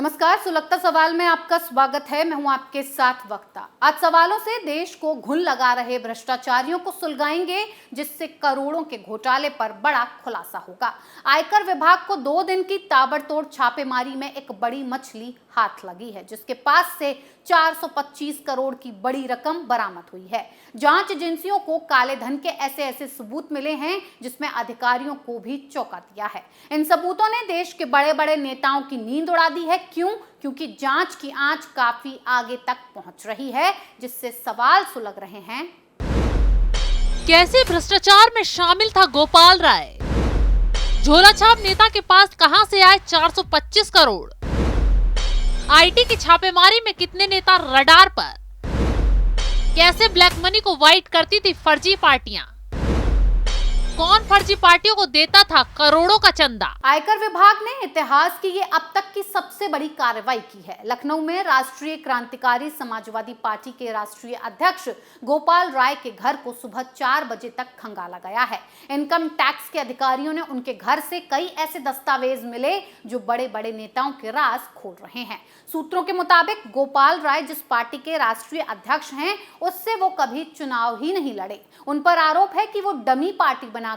नमस्कार, सुलगता सवाल में आपका स्वागत है। मैं हूं आपके साथ वक्ता। आज सवालों से देश को घुन लगा रहे भ्रष्टाचारियों को सुलगाएंगे, जिससे करोड़ों के घोटाले पर बड़ा खुलासा होगा। आयकर विभाग को 2 दिन की ताबड़तोड़ छापेमारी में एक बड़ी मछली हाथ लगी है, जिसके पास से 425 करोड़ की बड़ी रकम बरामद हुई है। जांच एजेंसियों को काले धन के ऐसे सबूत मिले हैं जिसमें अधिकारियों को भी चौंका दिया है। इन सबूतों ने देश के बड़े बड़े नेताओं की नींद उड़ा दी है। क्यों? क्योंकि जांच की आंच काफी आगे तक पहुंच रही है, जिससे सवाल सुलग रहे हैं। कैसे भ्रष्टाचार में शामिल था गोपाल राय? झोलाछाप नेता के पास कहां से आए 425 करोड़? आईटी की छापेमारी में कितने नेता रडार पर? कैसे ब्लैक मनी को वाइट करती थी फर्जी पार्टियां? कौन फर्जी पार्टियों को देता था करोड़ों का चंदा? आयकर विभाग ने इतिहास की ये अब तक की सबसे बड़ी कार्रवाई की है। लखनऊ में राष्ट्रीय क्रांतिकारी समाजवादी पार्टी के राष्ट्रीय अध्यक्ष गोपाल राय के घर को सुबह 4 बजे तक खंगाला गया है। इनकम टैक्स के अधिकारियों ने उनके घर से कई ऐसे दस्तावेज मिले जो बड़े बड़े नेताओं के राज खोल रहे हैं। सूत्रों के मुताबिक गोपाल राय जिस पार्टी के राष्ट्रीय अध्यक्ष हैं, उससे वो कभी चुनाव ही नहीं लड़े। उन पर आरोप है कि वो डमी पार्टी बनाकर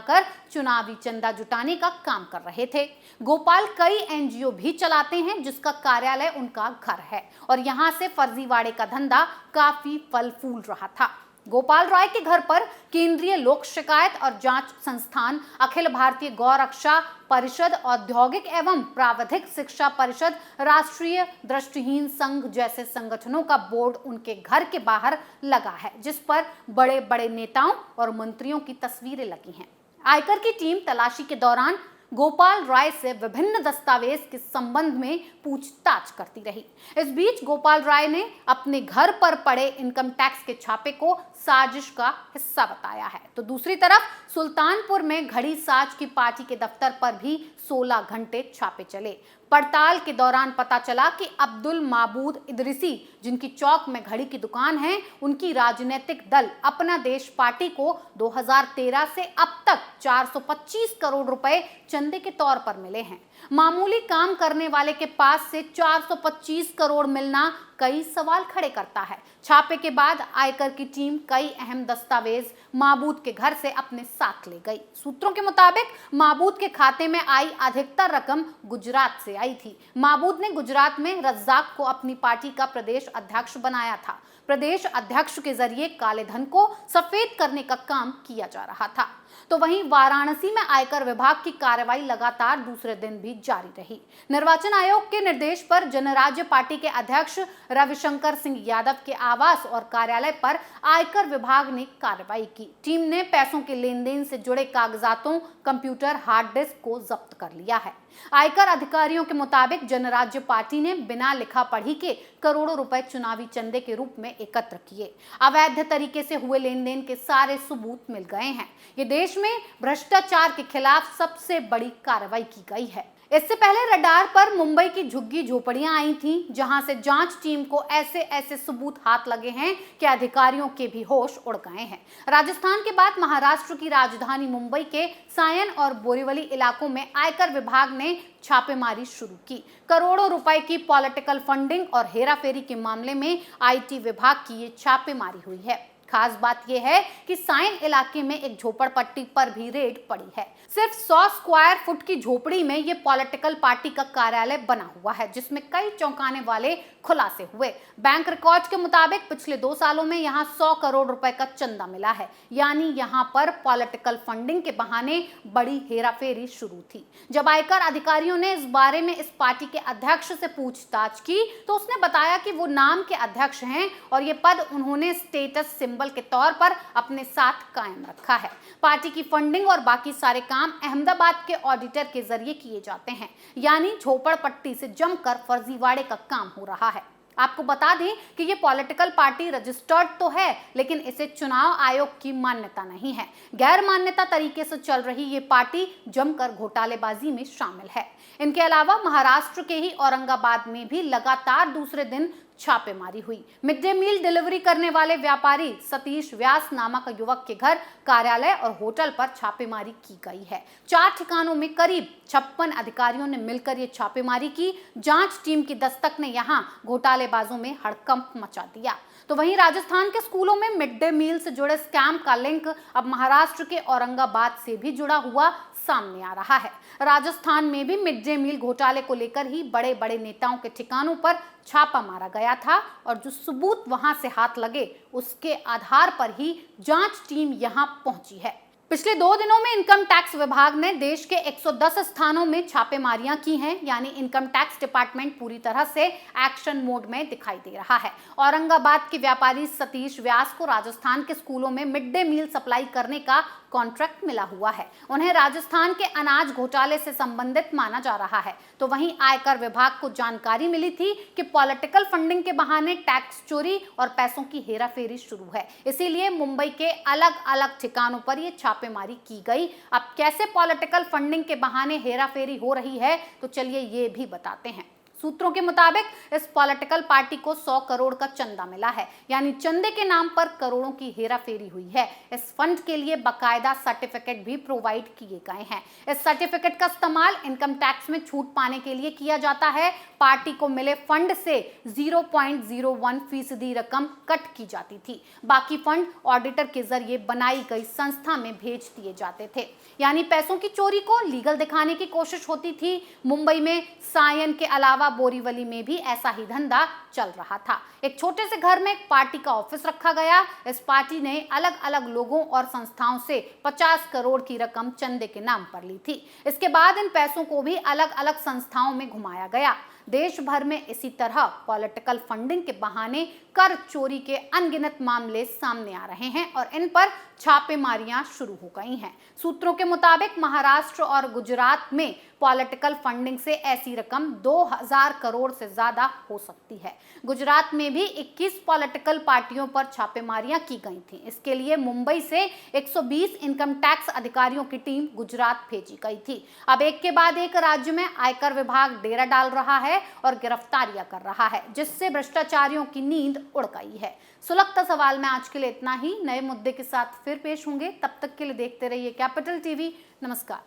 चुनावी चंदा जुटाने का काम कर रहे थे। गोपाल कई एनजीओ भी चलाते हैं, जिसका कार्यालय उनका घर है और यहां से फर्जीवाड़े का धंधा काफी फल फूल रहा था। गोपाल राय के घर पर केंद्रीय लोक शिकायत और जांच संस्थान, अखिल भारतीय गौ रक्षा परिषद, औद्योगिक एवं प्राविधिक शिक्षा परिषद, राष्ट्रीय दृष्टिहीन संघ जैसे संगठनों का बोर्ड उनके घर के बाहर लगा है, जिस पर बड़े बड़े नेताओं और मंत्रियों की तस्वीरें लगी हैं। आयकर की टीम तलाशी के दौरान गोपाल राय से विभिन्न दस्तावेज के संबंध में पूछताछ करती रही। इस बीच गोपाल राय ने अपने घर पर पड़े इनकम टैक्स के छापे को साजिश का हिस्सा बताया है, तो दूसरी तरफ सुल्तानपुर में घड़ी साज की पार्टी के दफ्तर पर भी 16 घंटे छापे चले। पड़ताल के दौरान पता चला कि अब्दुल माबूद इदरिसी, जिनकी चौक में घड़ी की दुकान है, उनकी राजनीतिक दल अपना देश पार्टी को 2013 से अब तक 425 करोड़ रुपए चंदे के तौर पर मिले हैं। मामूली काम करने वाले के पास से 425 करोड़ मिलना कई सवाल खड़े करता है। छापे के बाद आयकर की टीम कई अहम दस्तावेज माबूद के घर से अपने साथ ले गई। सूत्रों के मुताबिक माबूद के खाते में आई अधिकतर रकम गुजरात से आई थी। माबूद ने गुजरात में रज्जाक को अपनी पार्टी का प्रदेश अध्यक्ष बनाया था। प्रदेश अध्यक्ष के जरिए काले धन को सफेद करने का काम किया जा रहा था। तो वहीं वाराणसी में आयकर विभाग की कार्रवाई लगातार दूसरे दिन भी जारी रही। निर्वाचन आयोग के निर्देश पर जनराज्य पार्टी के अध्यक्ष रविशंकर सिंह यादव के आवास और कार्यालय पर आयकर विभाग ने कार्रवाई की। टीम ने पैसों के लेन देन से जुड़े कागजातों, कंप्यूटर, हार्ड डिस्क को जब्त कर लिया है। आयकर अधिकारियों के मुताबिक जनराज्य पार्टी ने बिना लिखा पढ़ी के करोड़ों रुपए चुनावी चंदे के रूप में एकत्र किए। अवैध तरीके से हुए लेन देन के सारे सबूत मिल गए हैं। ये देश में भ्रष्टाचार के खिलाफ सबसे बड़ी कार्रवाई की गई है। इससे पहले रडार पर मुंबई की झुग्गी झोपड़ियां आई थीं, जहां से जांच टीम को ऐसे सबूत हाथ लगे हैं कि अधिकारियों के भी होश उड़ गए हैं। राजस्थान के बाद महाराष्ट्र की राजधानी मुंबई के सायन और बोरीवली इलाकों में आयकर विभाग ने छापेमारी शुरू की। करोड़ों रुपए की पॉलिटिकल फंडिंग और हेराफेरी के मामले में आईटी विभाग की ये छापेमारी हुई है। खास बात यह है कि साइन इलाके में एक झोपड़पट्टी पर भी रेड पड़ी है। सिर्फ 100 स्क्वायर फुट की झोपड़ी में ये पॉलिटिकल पार्टी का कार्यालय बना हुआ है, जिसमें कई चौंकाने वाले खुलासे हुए। बैंक रिकॉर्ड्स के मुताबिक पिछले 2 सालों में यहाँ 100 करोड़ रुपए का चंदा मिला है, यानी यहाँ पर पॉलिटिकल फंडिंग के बहाने बड़ी हेराफेरी शुरू थी। जब आयकर अधिकारियों ने इस बारे में इस पार्टी के अध्यक्ष से पूछताछ की, तो उसने बताया कि वो नाम के अध्यक्ष हैं और ये पद उन्होंने स्टेटस सिंबल के तौर पर अपने साथ कायम रखा है। पार्टी की फंडिंग और बाकी सारे काम अहमदाबाद के ऑडिटर के जरिए किए जाते हैं, यानी झोपड़पट्टी से जमकर फर्जीवाड़े का काम हो रहा है। आपको बता दें कि ये पॉलिटिकल पार्टी रजिस्टर्ड तो है, लेकिन इसे चुनाव आयोग की मान्यता नहीं है। गैर मान्यता तरीके से चल रही ये पार्टी जमकर घोटालेबाजी में शामिल है। इनके अलावा महाराष्ट्र के ही औरंगाबाद में भी लगातार दूसरे दिन छापेमारी हुई। मिड डे मील डिलीवरी करने वाले व्यापारी सतीश व्यास नामक युवक के घर, कार्यालय और होटल पर छापेमारी की गई है। 4 ठिकानों में करीब 56 अधिकारियों ने मिलकर ये छापेमारी की। जांच टीम की दस्तक ने यहां घोटालेबाजों में हड़कंप मचा दिया। तो वहीं राजस्थान के स्कूलों में मिड डे मील से जुड़े स्कैम का लिंक अब महाराष्ट्र के औरंगाबाद से भी जुड़ा हुआ सामने आ रहा है। राजस्थान में भी मिड डे मील घोटाले को लेकर ही बड़े बड़े नेताओं के ठिकानों पर छापा मारा गया था और जो सबूत वहां से हाथ लगे उसके आधार पर ही जांच टीम यहां पहुंची है। पिछले 2 दिनों में इनकम टैक्स विभाग ने देश के 110 स्थानों में छापेमारियां की हैं, यानी इनकम टैक्स डिपार्टमेंट पूरी तरह से एक्शन मोड में दिखाई दे रहा है। औरंगाबाद के व्यापारी सतीश व्यास को राजस्थान के स्कूलों में मिड डे मील सप्लाई करने का कॉन्ट्रैक्ट मिला हुआ है। उन्हें राजस्थान के अनाज घोटाले से संबंधित माना जा रहा है। तो वहीं आयकर विभाग को जानकारी मिली थी कि पॉलिटिकल फंडिंग के बहाने टैक्स चोरी और पैसों की हेराफेरी शुरू है, इसीलिए मुंबई के अलग अलग ठिकानों पर ये छापेमारी की गई। अब कैसे पॉलिटिकल फंडिंग के बहाने हेराफेरी हो रही है, तो चलिए ये भी बताते हैं। सूत्रों के मुताबिक इस पॉलिटिकल पार्टी को 100 करोड़ का चंदा मिला है, यानी चंदे के नाम पर करोड़ों की हेराफेरी हुई है। इस फंड के लिए बकायदा सर्टिफिकेट भी प्रोवाइड किए गए हैं। इस सर्टिफिकेट का इस्तेमाल इनकम टैक्स में छूट पाने के लिए किया जाता है। पार्टी को मिले फंड से 0.01% रकम कट की जाती थी। बाकी फंड ऑडिटर के जरिए बनाई गई संस्था में भेज दिए जाते थे, यानी पैसों की चोरी को लीगल दिखाने की कोशिश होती थी। मुंबई में सायन के अलावा बोरीवली में भी ऐसा ही धंधा चल रहा था। एक छोटे से घर में एक पार्टी का ऑफिस रखा गया। इस पार्टी ने अलग अलग लोगों और संस्थाओं से 50 करोड़ की रकम चंदे के नाम पर ली थी। इसके बाद इन पैसों को भी अलग अलग संस्थाओं में घुमाया गया। देश भर में इसी तरह पॉलिटिकल फंडिंग के बहाने कर चोरी के अनगिनत मामले सामने आ रहे हैं और इन पर छापेमारियां शुरू हो गई हैं। सूत्रों के मुताबिक महाराष्ट्र और गुजरात में पॉलिटिकल फंडिंग से ऐसी रकम 2000 करोड़ से ज्यादा हो सकती है। गुजरात में भी 21 पॉलिटिकल पार्टियों पर छापेमारियां की गई थी। इसके लिए मुंबई से 120 इनकम टैक्स अधिकारियों की टीम गुजरात भेजी गई थी। अब एक के बाद एक राज्य में आयकर विभाग डेरा डाल रहा है और गिरफ्तारियां कर रहा है, जिससे भ्रष्टाचारियों की नींद उड़ गई है। सुलगता सवाल में आज के लिए इतना ही। नए मुद्दे के साथ फिर पेश होंगे, तब तक के लिए देखते रहिए कैपिटल टीवी। नमस्कार।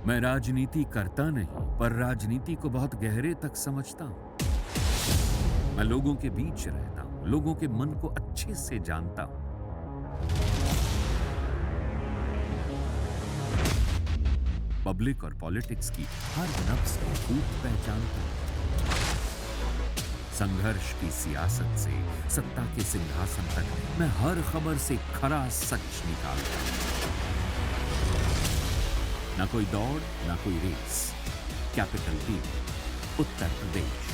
मैं राजनीति करता नहीं, पर राजनीति को बहुत गहरे तक समझता हूं। मैं लोगों के बीच रहता हूं, लोगों के मन को अच्छे से जानता हूं। पब्लिक और पॉलिटिक्स की हर नब्ज को खूब पहचानता हूं। संघर्ष की सियासत से सत्ता के सिंहासन तक मैं हर खबर से खरा सच निकालता हूं। ना कोई दौड़, ना कोई race. Capital TV, Uttar Pradesh.